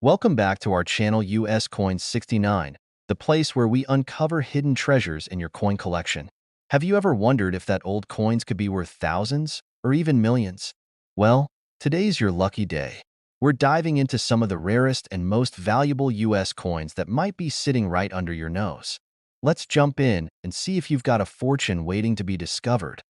Welcome back to our channel US Coins 69, the place where we uncover hidden treasures in your coin collection. Have you ever wondered if that old coins could be worth thousands or even millions? Well, today's your lucky day. We're diving into some of the rarest and most valuable US coins that might be sitting right under your nose. Let's jump in and see if you've got a fortune waiting to be discovered.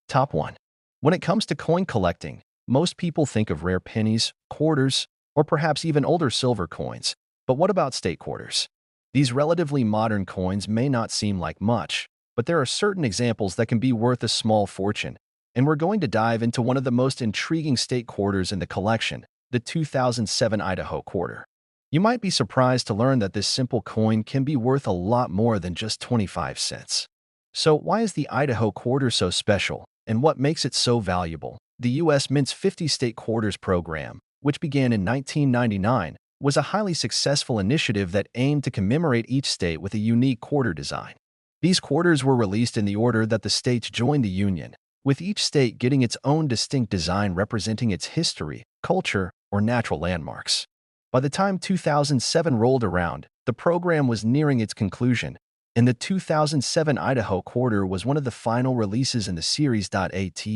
Top 1. When it comes to coin collecting, most people think of rare pennies, quarters, or perhaps even older silver coins. But what about state quarters? These relatively modern coins may not seem like much, but there are certain examples that can be worth a small fortune. And we're going to dive into one of the most intriguing state quarters in the collection, the 2007 Idaho quarter. You might be surprised to learn that this simple coin can be worth a lot more than just 25 cents. So why is the Idaho quarter so special, and what makes it so valuable? The U.S. Mint's 50 state quarters program, which began in 1999, was a highly successful initiative that aimed to commemorate each state with a unique quarter design. These quarters were released in the order that the states joined the Union, with each state getting its own distinct design representing its history, culture, or natural landmarks. By the time 2007 rolled around, the program was nearing its conclusion, and the 2007 Idaho quarter was one of the final releases in the series. At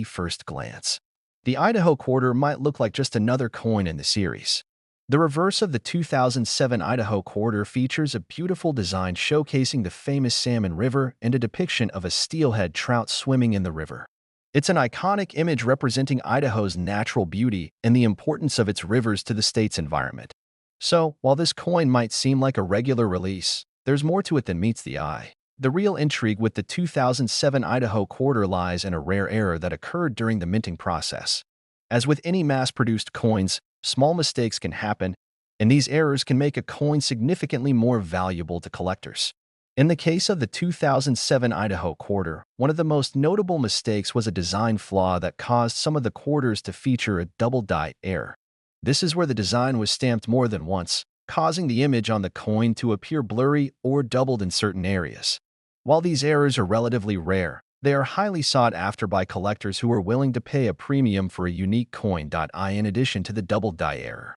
first glance, the Idaho quarter might look like just another coin in the series. The reverse of the 2007 Idaho quarter features a beautiful design showcasing the famous Salmon River and a depiction of a steelhead trout swimming in the river. It's an iconic image representing Idaho's natural beauty and the importance of its rivers to the state's environment. So, while this coin might seem like a regular release, there's more to it than meets the eye. The real intrigue with the 2007 Idaho quarter lies in a rare error that occurred during the minting process. As with any mass-produced coins, small mistakes can happen, and these errors can make a coin significantly more valuable to collectors. In the case of the 2007 Idaho quarter, one of the most notable mistakes was a design flaw that caused some of the quarters to feature a double die error. This is where the design was stamped more than once, causing the image on the coin to appear blurry or doubled in certain areas. While these errors are relatively rare, they are highly sought after by collectors who are willing to pay a premium for a unique coin. In addition to the double die error.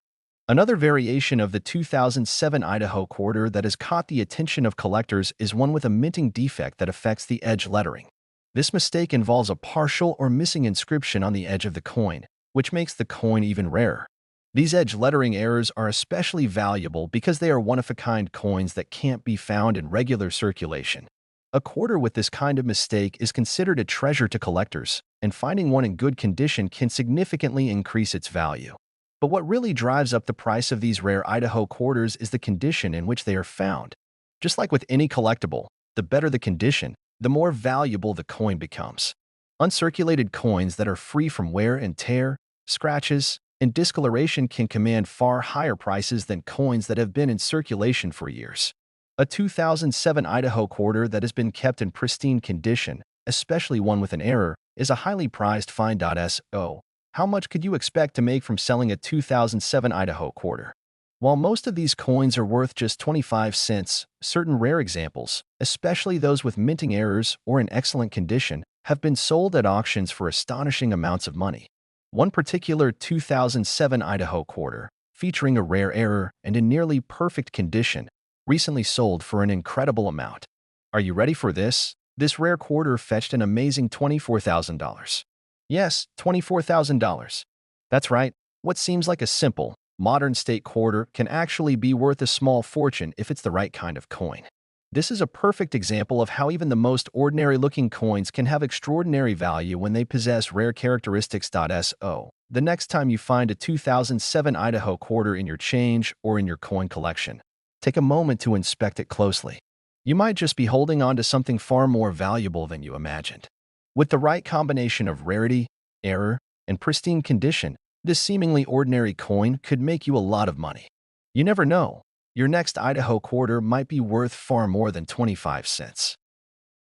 Another variation of the 2007 Idaho quarter that has caught the attention of collectors is one with a minting defect that affects the edge lettering. This mistake involves a partial or missing inscription on the edge of the coin, which makes the coin even rarer. These edge lettering errors are especially valuable because they are one-of-a-kind coins that can't be found in regular circulation. A quarter with this kind of mistake is considered a treasure to collectors, and finding one in good condition can significantly increase its value. But what really drives up the price of these rare Idaho quarters is the condition in which they are found. Just like with any collectible, the better the condition, the more valuable the coin becomes. Uncirculated coins that are free from wear and tear, scratches, and discoloration can command far higher prices than coins that have been in circulation for years. A 2007 Idaho quarter that has been kept in pristine condition, especially one with an error, is a highly prized find. So, how much could you expect to make from selling a 2007 Idaho quarter? While most of these coins are worth just 25 cents, certain rare examples, especially those with minting errors or in excellent condition, have been sold at auctions for astonishing amounts of money. One particular 2007 Idaho quarter, featuring a rare error and in nearly perfect condition, recently sold for an incredible amount. Are you ready for this? This rare quarter fetched an amazing $24,000. Yes, $24,000. That's right. What seems like a simple, modern state quarter can actually be worth a small fortune if it's the right kind of coin. This is a perfect example of how even the most ordinary-looking coins can have extraordinary value when they possess rare characteristics. So, the next time you find a 2007 Idaho quarter in your change or in your coin collection, take a moment to inspect it closely. You might just be holding on to something far more valuable than you imagined. With the right combination of rarity, error, and pristine condition, this seemingly ordinary coin could make you a lot of money. You never know. Your next Idaho quarter might be worth far more than 25 cents.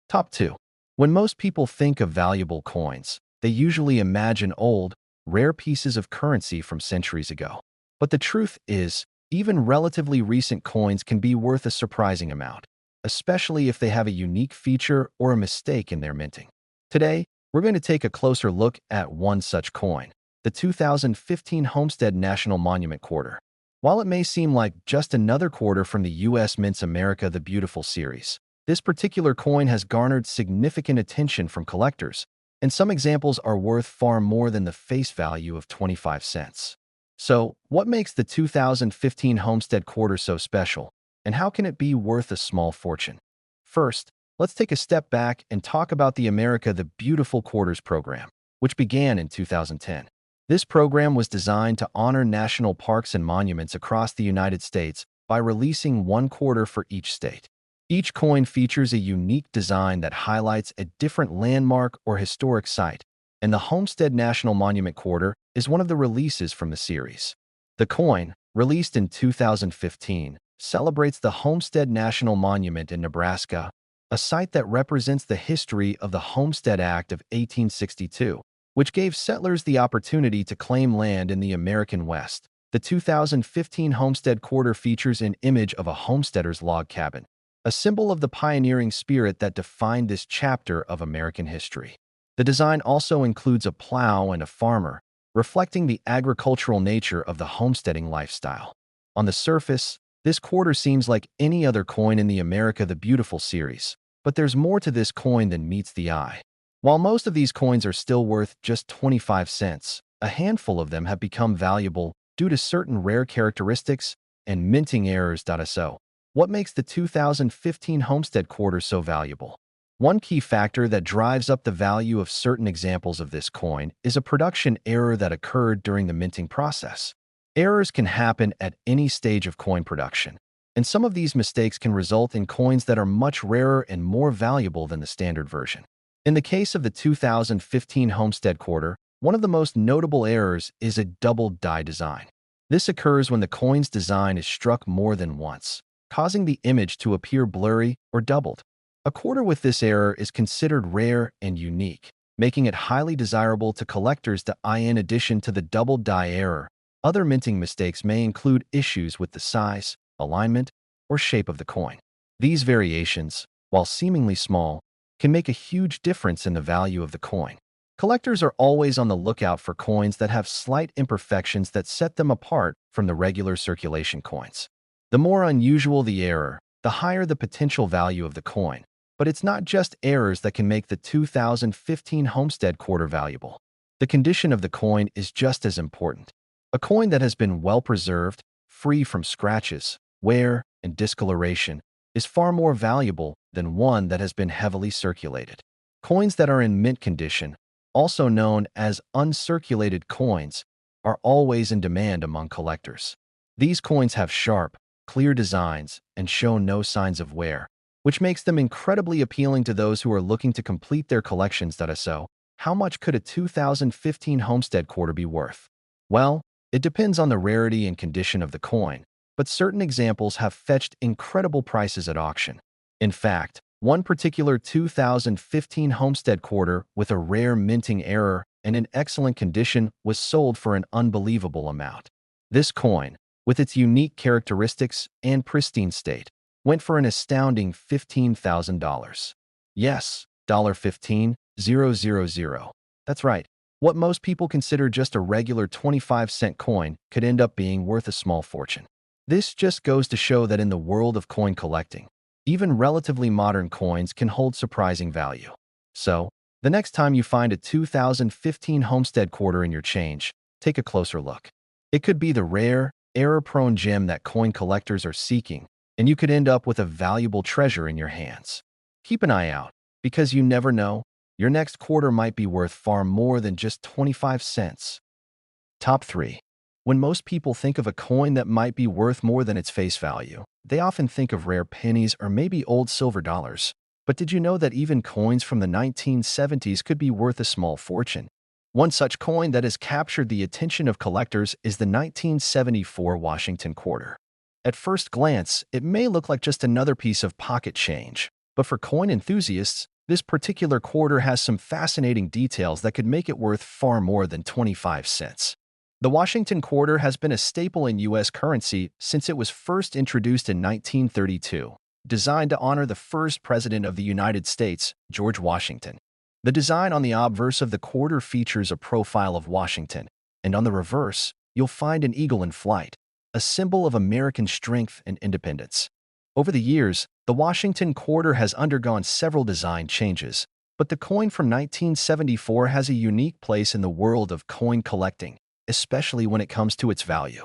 Top 2. When most people think of valuable coins, they usually imagine old, rare pieces of currency from centuries ago. But the truth is, even relatively recent coins can be worth a surprising amount, especially if they have a unique feature or a mistake in their minting. Today, we're going to take a closer look at one such coin, the 2015 Homestead National Monument Quarter. While it may seem like just another quarter from the U.S. Mint's America the Beautiful series, this particular coin has garnered significant attention from collectors, and some examples are worth far more than the face value of 25 cents. So, what makes the 2015 Homestead Quarter so special, and how can it be worth a small fortune? First, let's take a step back and talk about the America the Beautiful Quarters program, which began in 2010. This program was designed to honor national parks and monuments across the United States by releasing one quarter for each state. Each coin features a unique design that highlights a different landmark or historic site, and the Homestead National Monument Quarter is one of the releases from the series. The coin, released in 2015, celebrates the Homestead National Monument in Nebraska, a site that represents the history of the Homestead Act of 1862, which gave settlers the opportunity to claim land in the American West. The 2015 Homestead Quarter features an image of a homesteader's log cabin, a symbol of the pioneering spirit that defined this chapter of American history. The design also includes a plow and a farmer, reflecting the agricultural nature of the homesteading lifestyle. On the surface, this quarter seems like any other coin in the America the Beautiful series, but there's more to this coin than meets the eye. While most of these coins are still worth just 25 cents, a handful of them have become valuable due to certain rare characteristics and minting errors. So, what makes the 2015 Homestead Quarter so valuable? One key factor that drives up the value of certain examples of this coin is a production error that occurred during the minting process. Errors can happen at any stage of coin production, and some of these mistakes can result in coins that are much rarer and more valuable than the standard version. In the case of the 2015 Homestead Quarter, one of the most notable errors is a doubled die design. This occurs when the coin's design is struck more than once, causing the image to appear blurry or doubled. A quarter with this error is considered rare and unique, making it highly desirable to collectors. In addition to the doubled die error, other minting mistakes may include issues with the size, alignment, or shape of the coin. These variations, while seemingly small, can make a huge difference in the value of the coin. Collectors are always on the lookout for coins that have slight imperfections that set them apart from the regular circulation coins. The more unusual the error, the higher the potential value of the coin. But it's not just errors that can make the 2015 Homestead Quarter valuable. The condition of the coin is just as important. A coin that has been well preserved, free from scratches, wear, and discoloration, is far more valuable than one that has been heavily circulated. Coins that are in mint condition, also known as uncirculated coins, are always in demand among collectors. These coins have sharp, clear designs and show no signs of wear, which makes them incredibly appealing to those who are looking to complete their collections. So, how much could a 2015 Homestead Quarter be worth? Well, it depends on the rarity and condition of the coin, but certain examples have fetched incredible prices at auction. In fact, one particular 2015 Homestead Quarter with a rare minting error and in excellent condition was sold for an unbelievable amount. This coin, with its unique characteristics and pristine state, went for an astounding $15,000. Yes, $15,000. That's right. What most people consider just a regular 25-cent coin could end up being worth a small fortune. This just goes to show that in the world of coin collecting, even relatively modern coins can hold surprising value. So, the next time you find a 2015 Homestead Quarter in your change, take a closer look. It could be the rare, error-prone gem that coin collectors are seeking, and you could end up with a valuable treasure in your hands. Keep an eye out, because you never know, your next quarter might be worth far more than just 25 cents. Top 3. When most people think of a coin that might be worth more than its face value, they often think of rare pennies or maybe old silver dollars. But did you know that even coins from the 1970s could be worth a small fortune? One such coin that has captured the attention of collectors is the 1974 Washington quarter. At first glance, it may look like just another piece of pocket change, but for coin enthusiasts, this particular quarter has some fascinating details that could make it worth far more than 25 cents. The Washington quarter has been a staple in U.S. currency since it was first introduced in 1932, designed to honor the first president of the United States, George Washington. The design on the obverse of the quarter features a profile of Washington, and on the reverse, you'll find an eagle in flight, a symbol of American strength and independence. Over the years, the Washington quarter has undergone several design changes, but the coin from 1974 has a unique place in the world of coin collecting, especially when it comes to its value.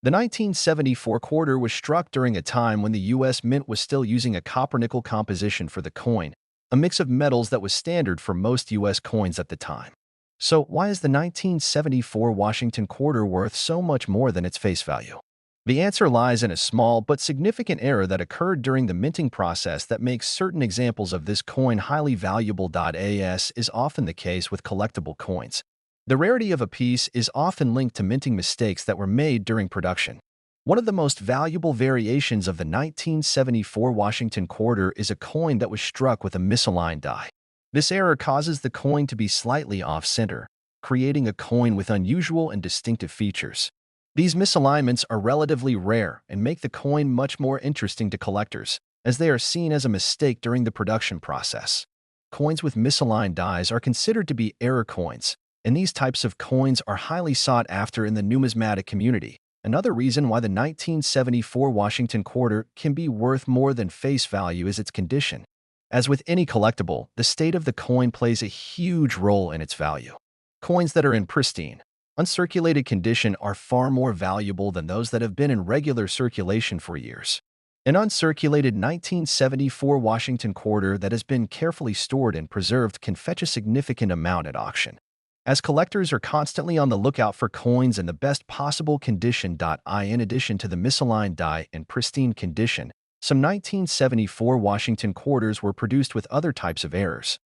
The 1974 quarter was struck during a time when the U.S. Mint was still using a copper-nickel composition for the coin, a mix of metals that was standard for most U.S. coins at the time. So why is the 1974 Washington quarter worth so much more than its face value? The answer lies in a small but significant error that occurred during the minting process that makes certain examples of this coin highly valuable. As is often the case with collectible coins, the rarity of a piece is often linked to minting mistakes that were made during production. One of the most valuable variations of the 1974 Washington quarter is a coin that was struck with a misaligned die. This error causes the coin to be slightly off-center, creating a coin with unusual and distinctive features. These misalignments are relatively rare and make the coin much more interesting to collectors, as they are seen as a mistake during the production process. Coins with misaligned dies are considered to be error coins, and these types of coins are highly sought after in the numismatic community. Another reason why the 1974 Washington quarter can be worth more than face value is its condition. As with any collectible, the state of the coin plays a huge role in its value. Coins that are in pristine, uncirculated condition are far more valuable than those that have been in regular circulation for years. An uncirculated 1974 Washington quarter that has been carefully stored and preserved can fetch a significant amount at auction. As collectors are constantly on the lookout for coins in the best possible condition. In addition to the misaligned die and pristine condition, some 1974 Washington quarters were produced with other types of errors,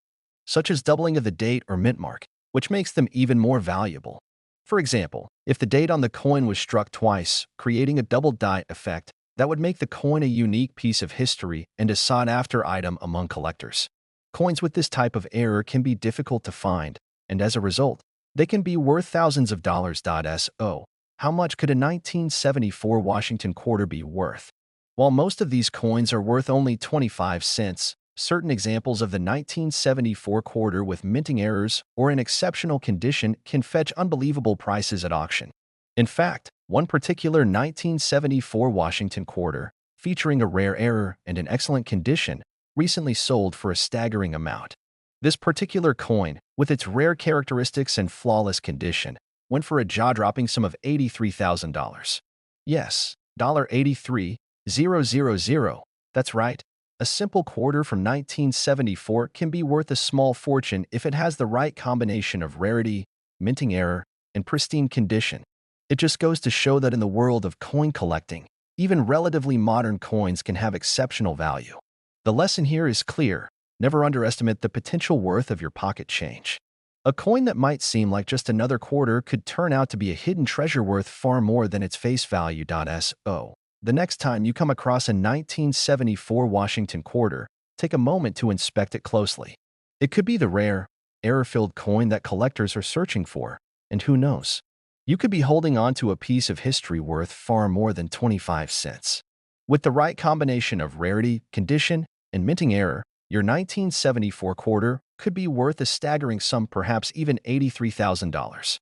such as doubling of the date or mint mark, which makes them even more valuable. For example, if the date on the coin was struck twice, creating a double die effect, that would make the coin a unique piece of history and a sought-after item among collectors. Coins with this type of error can be difficult to find, and as a result, they can be worth thousands of dollars. So, how much could a 1974 Washington quarter be worth? While most of these coins are worth only 25 cents, certain examples of the 1974 quarter with minting errors or in exceptional condition can fetch unbelievable prices at auction. In fact, one particular 1974 Washington quarter, featuring a rare error and in excellent condition, recently sold for a staggering amount. This particular coin, with its rare characteristics and flawless condition, went for a jaw-dropping sum of $83,000. Yes, $83,000. That's right. A simple quarter from 1974 can be worth a small fortune if it has the right combination of rarity, minting error, and pristine condition. It just goes to show that in the world of coin collecting, even relatively modern coins can have exceptional value. The lesson here is clear. Never underestimate the potential worth of your pocket change. A coin that might seem like just another quarter could turn out to be a hidden treasure worth far more than its face value. So, the next time you come across a 1974 Washington quarter, take a moment to inspect it closely. It could be the rare, error-filled coin that collectors are searching for, and who knows? You could be holding on to a piece of history worth far more than 25 cents. With the right combination of rarity, condition, and minting error, your 1974 quarter could be worth a staggering sum, perhaps even $83,000.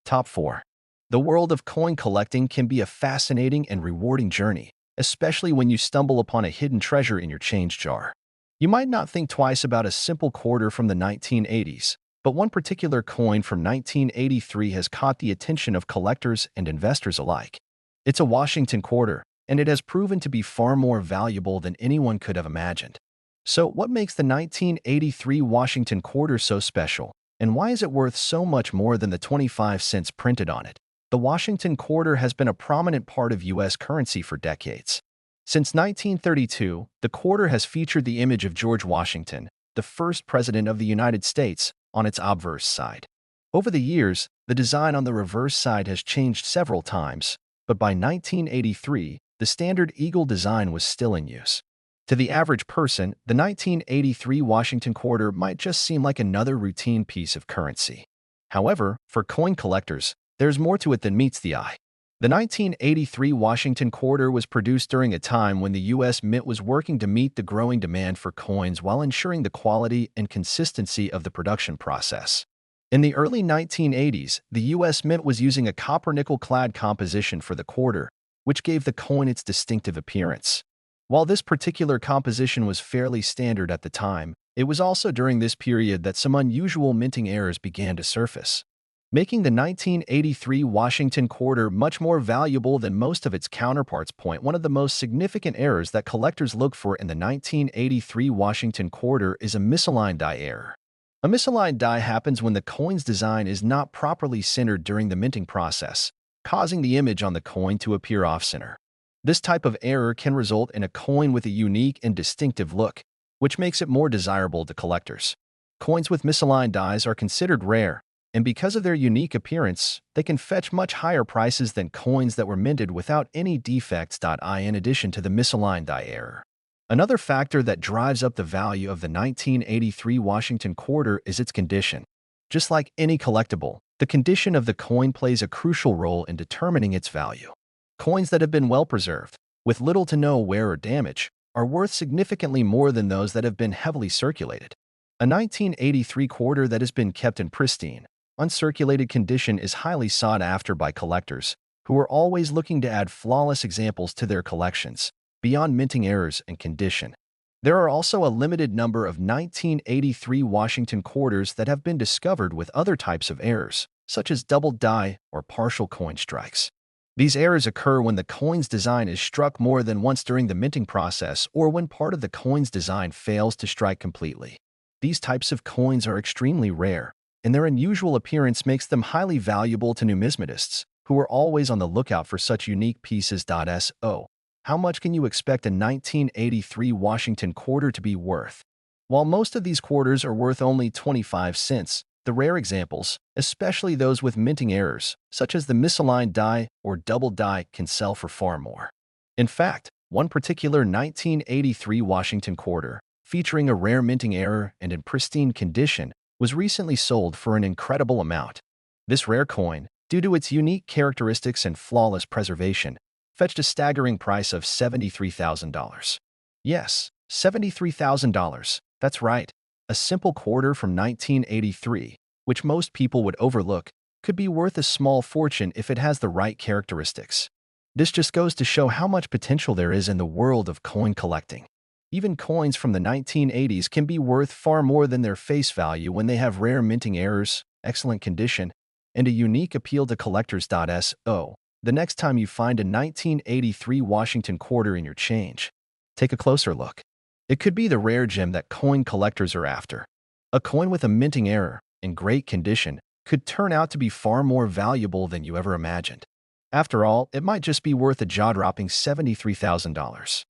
Top 4. The world of coin collecting can be a fascinating and rewarding journey, especially when you stumble upon a hidden treasure in your change jar. You might not think twice about a simple quarter from the 1980s, but one particular coin from 1983 has caught the attention of collectors and investors alike. It's a Washington quarter, and it has proven to be far more valuable than anyone could have imagined. So, what makes the 1983 Washington quarter so special, and why is it worth so much more than the 25 cents printed on it? The Washington quarter has been a prominent part of U.S. currency for decades. Since 1932, the quarter has featured the image of George Washington, the first president of the United States, on its obverse side. Over the years, the design on the reverse side has changed several times, but by 1983, the standard eagle design was still in use. To the average person, the 1983 Washington quarter might just seem like another routine piece of currency. However, for coin collectors, there's more to it than meets the eye. The 1983 Washington quarter was produced during a time when the U.S. Mint was working to meet the growing demand for coins while ensuring the quality and consistency of the production process. In the early 1980s, the U.S. Mint was using a copper-nickel-clad composition for the quarter, which gave the coin its distinctive appearance. While this particular composition was fairly standard at the time, it was also during this period that some unusual minting errors began to surface, making the 1983 Washington quarter much more valuable than most of its counterparts. One of the most significant errors that collectors look for in the 1983 Washington quarter is a misaligned die error. A misaligned die happens when the coin's design is not properly centered during the minting process, causing the image on the coin to appear off-center. This type of error can result in a coin with a unique and distinctive look, which makes it more desirable to collectors. Coins with misaligned dies are considered rare, and because of their unique appearance, they can fetch much higher prices than coins that were minted without any defects. In addition to the misaligned die error, another factor that drives up the value of the 1983 Washington quarter is its condition. Just like any collectible, the condition of the coin plays a crucial role in determining its value. Coins that have been well preserved, with little to no wear or damage, are worth significantly more than those that have been heavily circulated. A 1983 quarter that has been kept in pristine, uncirculated condition is highly sought after by collectors, who are always looking to add flawless examples to their collections, beyond minting errors and condition. There are also a limited number of 1983 Washington quarters that have been discovered with other types of errors, such as doubled die or partial coin strikes. These errors occur when the coin's design is struck more than once during the minting process or when part of the coin's design fails to strike completely. These types of coins are extremely rare, and their unusual appearance makes them highly valuable to numismatists, who are always on the lookout for such unique pieces. So, how much can you expect a 1983 Washington quarter to be worth? While most of these quarters are worth only 25 cents, the rare examples, especially those with minting errors, such as the misaligned die or double die, can sell for far more. In fact, one particular 1983 Washington quarter, featuring a rare minting error and in pristine condition, was recently sold for an incredible amount. This rare coin, due to its unique characteristics and flawless preservation, fetched a staggering price of $73,000. Yes, $73,000. That's right. A simple quarter from 1983, which most people would overlook, could be worth a small fortune if it has the right characteristics. This just goes to show how much potential there is in the world of coin collecting. Even coins from the 1980s can be worth far more than their face value when they have rare minting errors, excellent condition, and a unique appeal to collectors. So, the next time you find a 1983 Washington quarter in your change, take a closer look. It could be the rare gem that coin collectors are after. A coin with a minting error, in great condition, could turn out to be far more valuable than you ever imagined. After all, it might just be worth a jaw-dropping $73,000.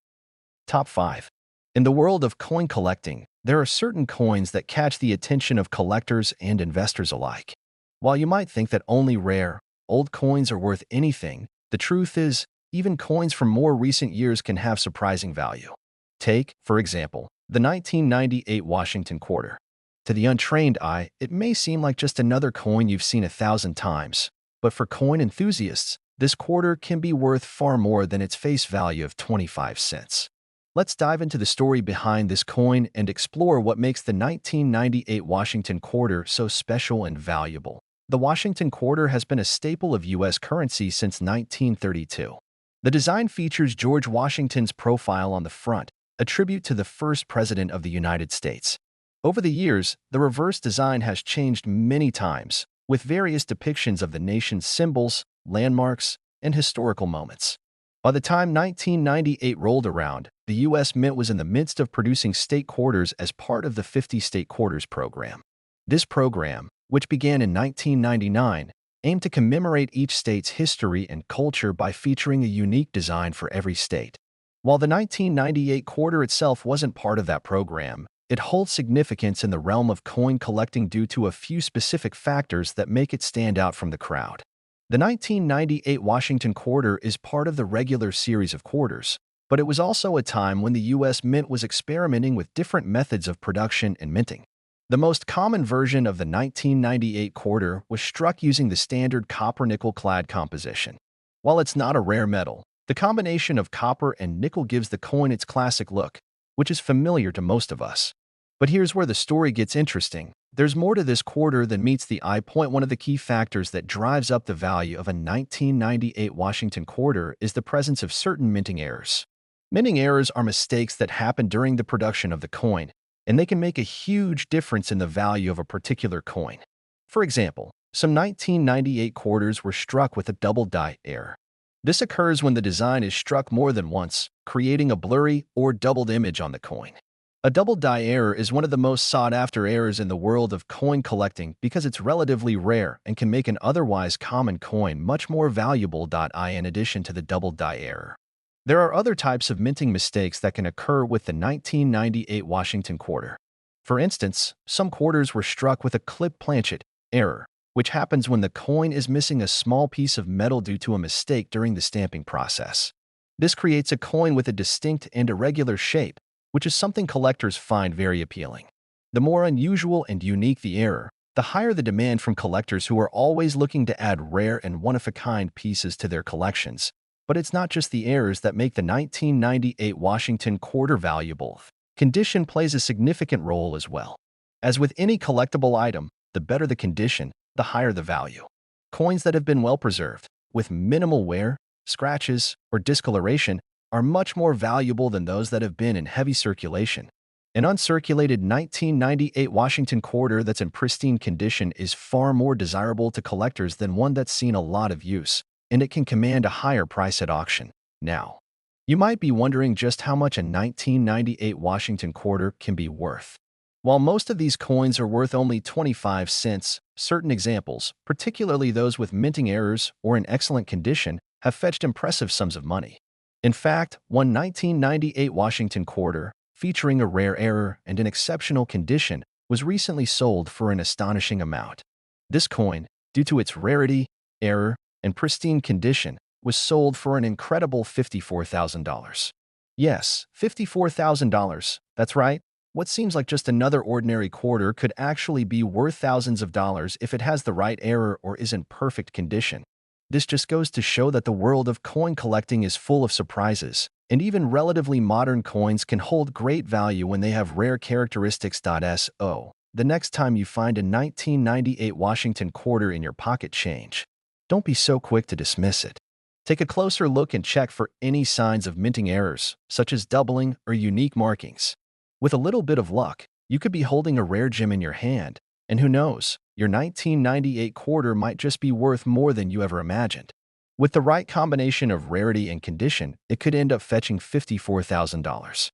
Top 5. In the world of coin collecting, there are certain coins that catch the attention of collectors and investors alike. While you might think that only rare, old coins are worth anything, the truth is, even coins from more recent years can have surprising value. Take, for example, the 1998 Washington quarter. To the untrained eye, it may seem like just another coin you've seen 1,000 times, but for coin enthusiasts, this quarter can be worth far more than its face value of 25 cents. Let's dive into the story behind this coin and explore what makes the 1998 Washington quarter so special and valuable. The Washington quarter has been a staple of U.S. currency since 1932. The design features George Washington's profile on the front, a tribute to the first president of the United States. Over the years, the reverse design has changed many times, with various depictions of the nation's symbols, landmarks, and historical moments. By the time 1998 rolled around, the U.S. Mint was in the midst of producing state quarters as part of the 50 State Quarters program. This program, which began in 1999, aimed to commemorate each state's history and culture by featuring a unique design for every state. While the 1998 quarter itself wasn't part of that program, it holds significance in the realm of coin collecting due to a few specific factors that make it stand out from the crowd. The 1998 Washington quarter is part of the regular series of quarters, but it was also a time when the U.S. Mint was experimenting with different methods of production and minting. The most common version of the 1998 quarter was struck using the standard copper-nickel clad composition. While it's not a rare metal, the combination of copper and nickel gives the coin its classic look, which is familiar to most of us. But here's where the story gets interesting. There's more to this quarter than meets the eye. One of the key factors that drives up the value of a 1998 Washington quarter is the presence of certain minting errors. Minting errors are mistakes that happen during the production of the coin, and they can make a huge difference in the value of a particular coin. For example, some 1998 quarters were struck with a double die error. This occurs when the design is struck more than once, creating a blurry or doubled image on the coin. A double die error is one of the most sought-after errors in the world of coin collecting because it's relatively rare and can make an otherwise common coin much more valuable. In addition to the double die error, there are other types of minting mistakes that can occur with the 1998 Washington quarter. For instance, some quarters were struck with a clip planchet error, which happens when the coin is missing a small piece of metal due to a mistake during the stamping process. This creates a coin with a distinct and irregular shape, which is something collectors find very appealing. The more unusual and unique the error, the higher the demand from collectors who are always looking to add rare and one-of-a-kind pieces to their collections. But it's not just the errors that make the 1998 Washington quarter valuable. Condition plays a significant role as well. As with any collectible item, the better the condition, the higher the value. Coins that have been well preserved, with minimal wear, scratches, or discoloration, are much more valuable than those that have been in heavy circulation. An uncirculated 1998 Washington quarter that's in pristine condition is far more desirable to collectors than one that's seen a lot of use, and it can command a higher price at auction. Now, you might be wondering just how much a 1998 Washington quarter can be worth. While most of these coins are worth only 25 cents, certain examples, particularly those with minting errors or in excellent condition, have fetched impressive sums of money. In fact, one 1998 Washington quarter, featuring a rare error and in exceptional condition, was recently sold for an astonishing amount. This coin, due to its rarity, error, and pristine condition, was sold for an incredible $54,000. Yes, $54,000, that's right. What seems like just another ordinary quarter could actually be worth thousands of dollars if it has the right error or is in perfect condition. This just goes to show that the world of coin collecting is full of surprises, and even relatively modern coins can hold great value when they have rare characteristics. So, the next time you find a 1998 Washington quarter in your pocket change, don't be so quick to dismiss it. Take a closer look and check for any signs of minting errors, such as doubling or unique markings. With a little bit of luck, you could be holding a rare gem in your hand, and who knows, your 1998 quarter might just be worth more than you ever imagined. With the right combination of rarity and condition, it could end up fetching $54,000.